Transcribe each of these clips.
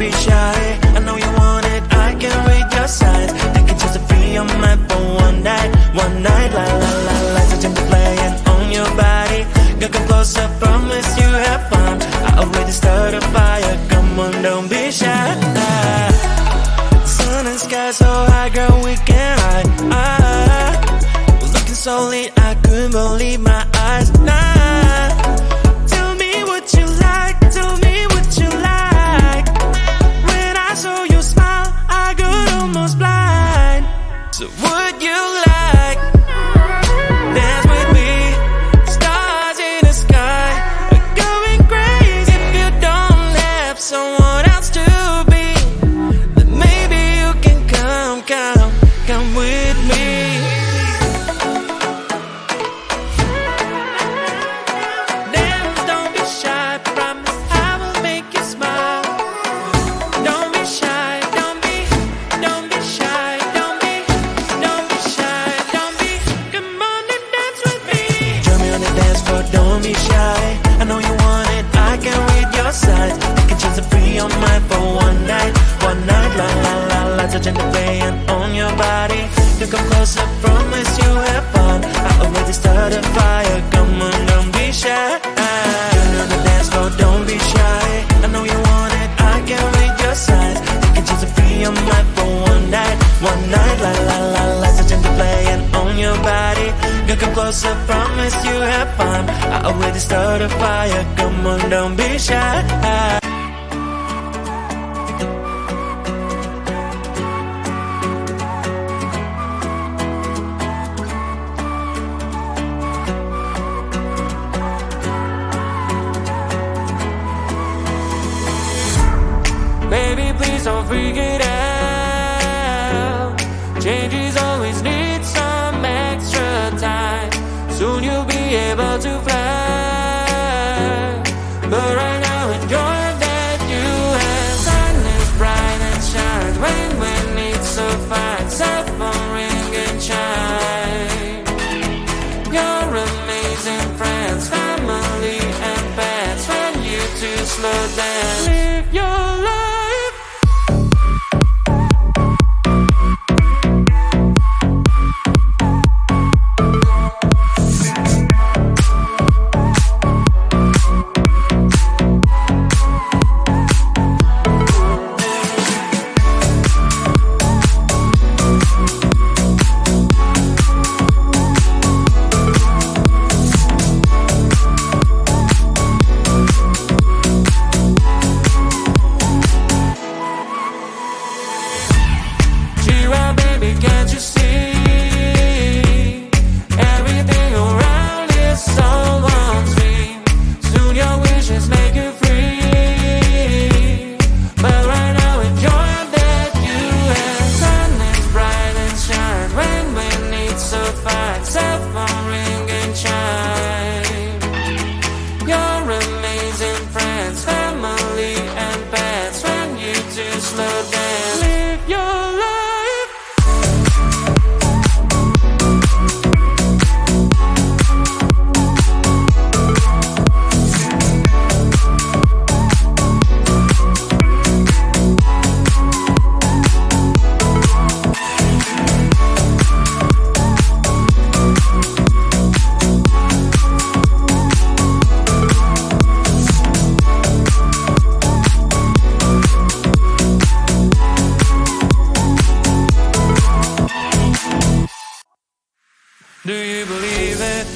be shy. I know you want it, I can read your signs. I can just free your mind for one night. La la la, lights are changing, playing on your body. Girl, come closer, promise you have fun. I already started a fire, come on, don't be shy. Sun and sky so high, girl, we can hide. Looking so lit, I couldn't believe my eyes. Tell me what you like, tell me what you like. When I saw you smile, I got almost blind. So would you like dance with me? Stars in the sky are going crazy. If you don't have someone else to be, then maybe you can come with me. Dance, don't be shy, promise I will make you smile. Don't be shy, don't be shy, don't be shy, don't be. Come on and dance with me. Join me on the dance floor, don't be shy. I know you want it, I can read your signs. I can choose to free your mind for one night. La la la, lights are changing, playing on your body. You come closer, promise you have fun. I already started a fire, come on, don't be shy. Join me on the dance floor, don't be shy. I know you want it, I can read your signs. I can choose to free your mind for one night. La la la, lights are changing, playing on your body. You come closer, promise you have fun. I already started a fire, come on, don't be shy. Baby, please don't freak it out. Changes always need some extra time. Soon you'll be able to fly. But right now enjoy that you have. Sun is bright and shines when it's so fine. Cell phone ring and chime. Your amazing friends, family and pets. When you two slow down, live your life. Can't you see? Everything around is so on screen. Soon your wishes make you free. But right now enjoy that you have. Sun is bright and shines when it's so fine. Cell phone ring and chime. Your amazing friends, family and pets. When you two slow down, live your life. Do you believe it?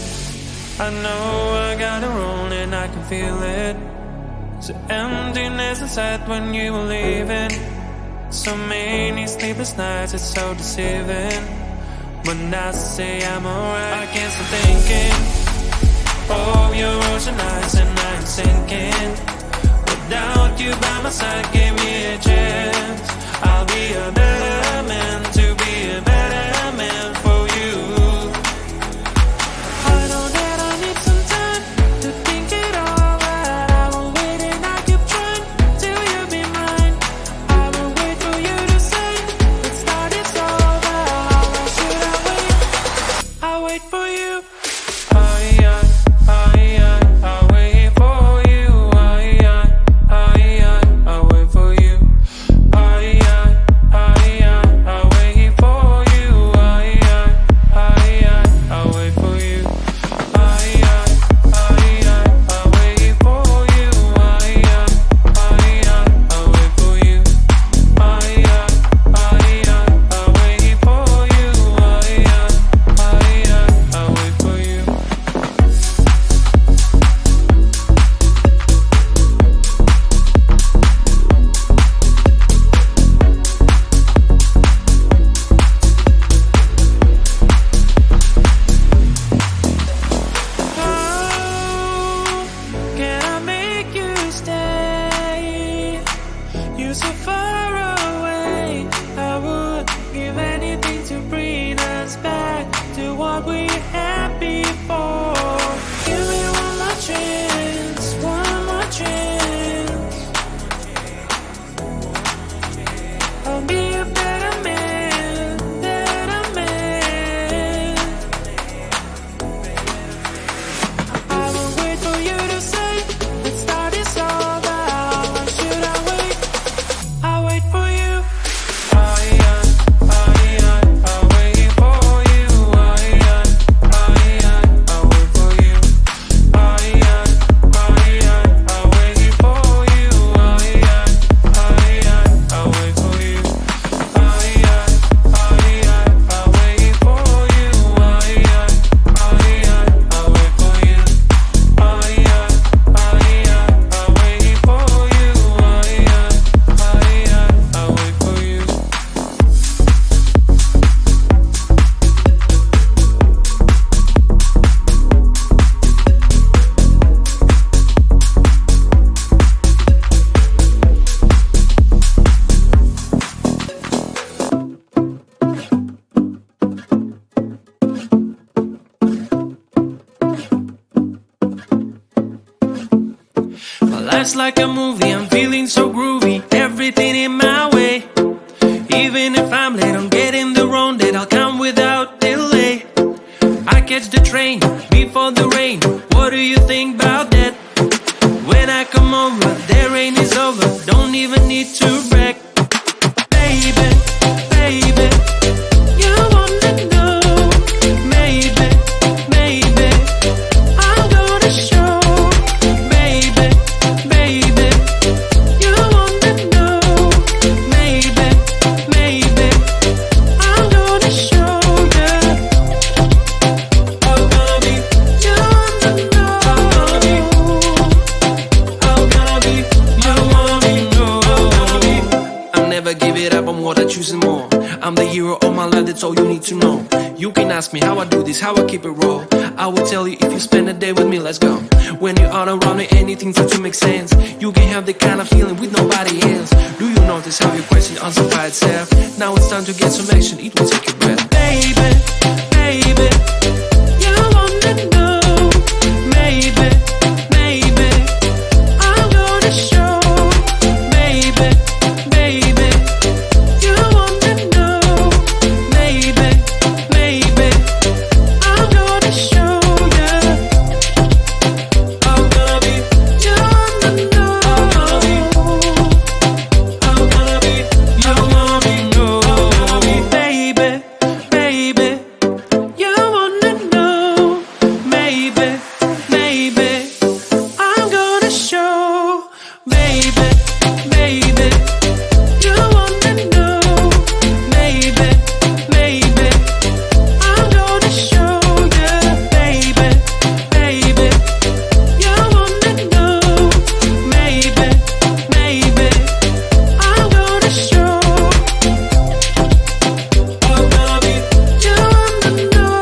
I know I got it wrong and I can feel it. The emptiness inside when you were leaving. So many sleepless nights, it's so deceiving. When I say I'm alright, I can't stop thinking. Oh, your ocean eyes and I'm sinking. Without you by my side, give me a chance. I'll be a better man, to be a better man for you. I know that I need some time to think it over. I will wait and I keep trying till you be mine. I will wait for you to say let's start it's over. How should I wait? I'll wait for you. I'll wait for Life's like a movie, I'm feeling so groovy. Everything in my way. Even if I'm late, I'm getting the wrong date. I'll come without delay. I catch the train before the rain. What do you think about that? When I come over, the rain is over. Don't even need to brag. Baby, baby, you wanna know. Maybe, maybe I'm gonna show. Baby, baby, you wanna know. Maybe, maybe I'm gonna show you. I'm gonna be, you wanna know. I'm gonna be, you wanna know. I'll never give it up, I'm what I choose and more. I'm the hero of my life, that's all you need to know. You can ask me how I do this, how I keep it raw. I will tell you if you spend a day with me, let's go. When you are around me, anything starts to make sense. You can have the kind of feeling with nobody else. Do you notice how your question answers by itself? Now it's time to get some action, it will take your breath. Baby, baby, you wanna know. Maybe, maybe I'm gonna show. Baby, baby, you wanna know. Maybe, maybe I'm gonna show you. I'm gonna be, you wanna know. I'm gonna be, you wanna know. Baby, baby, you wanna know. Maybe, maybe I'm gonna show. Baby, baby, you wanna know. Maybe, maybe I'm gonna show you. Baby, baby, you wanna know. Maybe, maybe I'm gonna show. I'm gonna be, you wanna know.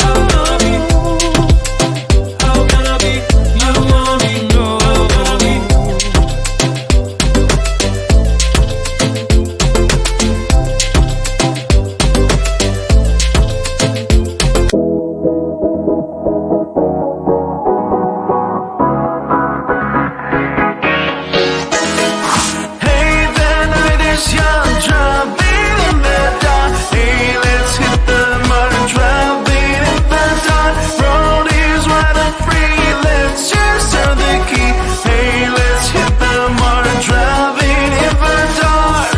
I'm gonna be, you wanna know. Hey, the night is young, driving in the dark. Hey, let's hit the mud and driving in the dark. Road is wide and free, let's just turn the key. Hey, let's hit the mud and driving in the dark.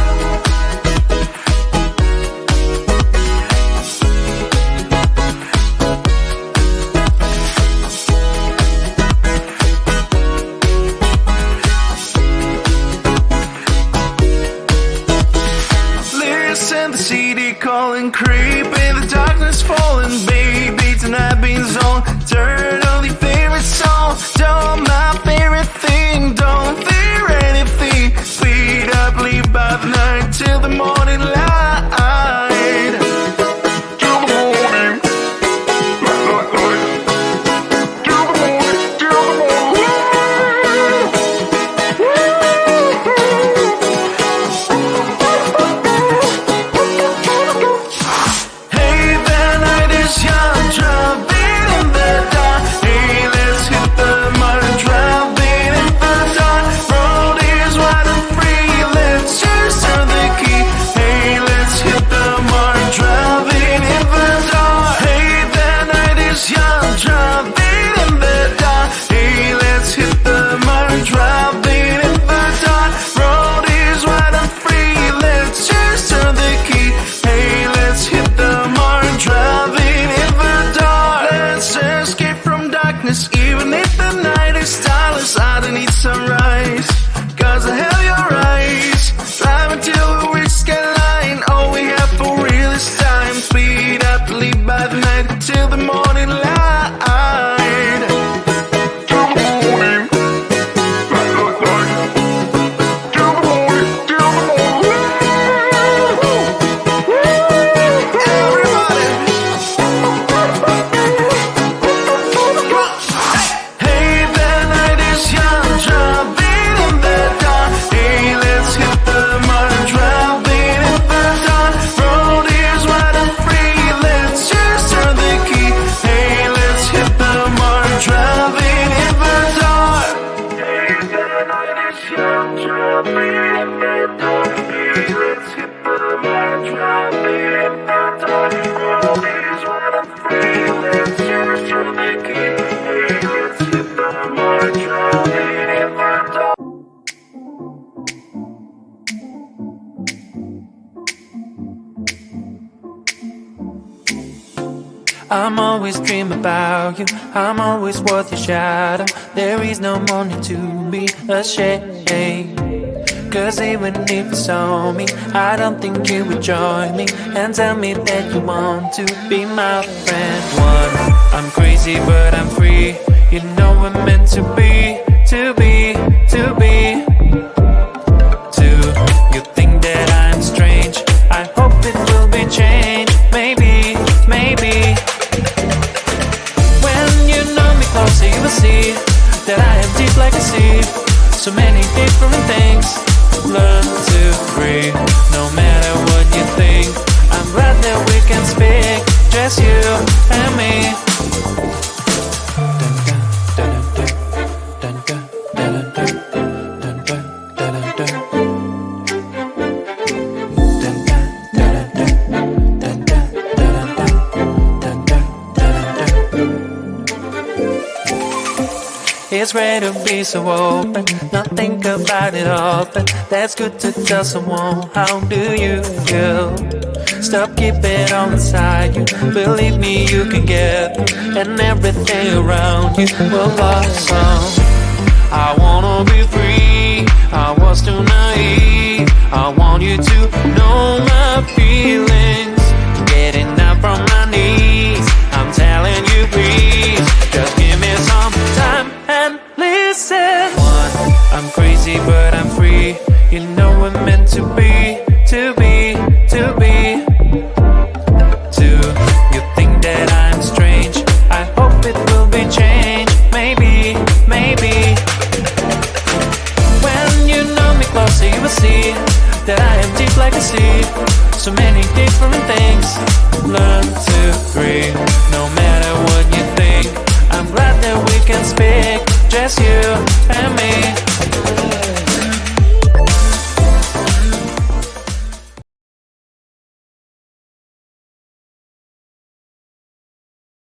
Listen, the city calling, creep in the darkness falling. Baby, tonight being on. Turn on your favorite song. Don't my favorite thing. Don't fear anything. Speed up, leave by the night till the morning light. Till the morning. Light. Till the morning. Till the morning. Hey, the night is young, driving in the dark. Hey, let's hit the mud and driving in the dark. Road is wide and free, let's just turn the key. Hey, let's hit the mud and driving in the dark. Hey, the night is young, driving in the dark. Hey, let's hit the mud and driving in the dark. Road is wide and free, let's just turn the key. Hey, let's hit the mud and driving in the dark. Let's escape from darkness, even if the night is starless. I don't need sunrise, cause I have your eyes. Drive until we reach skyline. All we have for real is time. Speed up, leave by the night till the morning light. Till the morning. Light. Till the morning. Till the morning. Everybody. Hey, the night is young, driving in the dark. is young, driving in the dark. Hey, let's hit the mark, driving in the dark. Road is wide and free, let's just turn the key. Hey, let's hit the mark, driving in the dark. I'm always dreaming about you. I'm always worth your shadow. There is no more need to be ashamed. Cause even if you saw me, I don't think you would join me and tell me that you want to be my friend. One, I'm crazy but I'm free. You know we're meant to be, to be, to be. Two, you think that I'm strange. I hope it will be changed. Maybe, maybe. Closer you will see that I am deep like a sea. So many different things. Learn to breathe, no matter what you think. I'm glad that we can speak, just you and me. It's great to be so open, not think about it often. That's good to tell someone. How do you feel? Stop keeping it all inside you. Believe me, you can get through, and everything around you will blossom. I wanna be free. I was too naive. I want you to know my feelings. Getting up from my knees. I'm telling you, please, just give me some time and listen. One, I'm crazy but I'm free. You know we're meant to be, to be, to be. Two, you think that I'm strange. I hope it will be changed. Maybe, maybe. When you know me closer you will see that I am deep like a sea. So many different things. Learn to breathe, no matter what you think. I'm glad that we can speak, just you and me.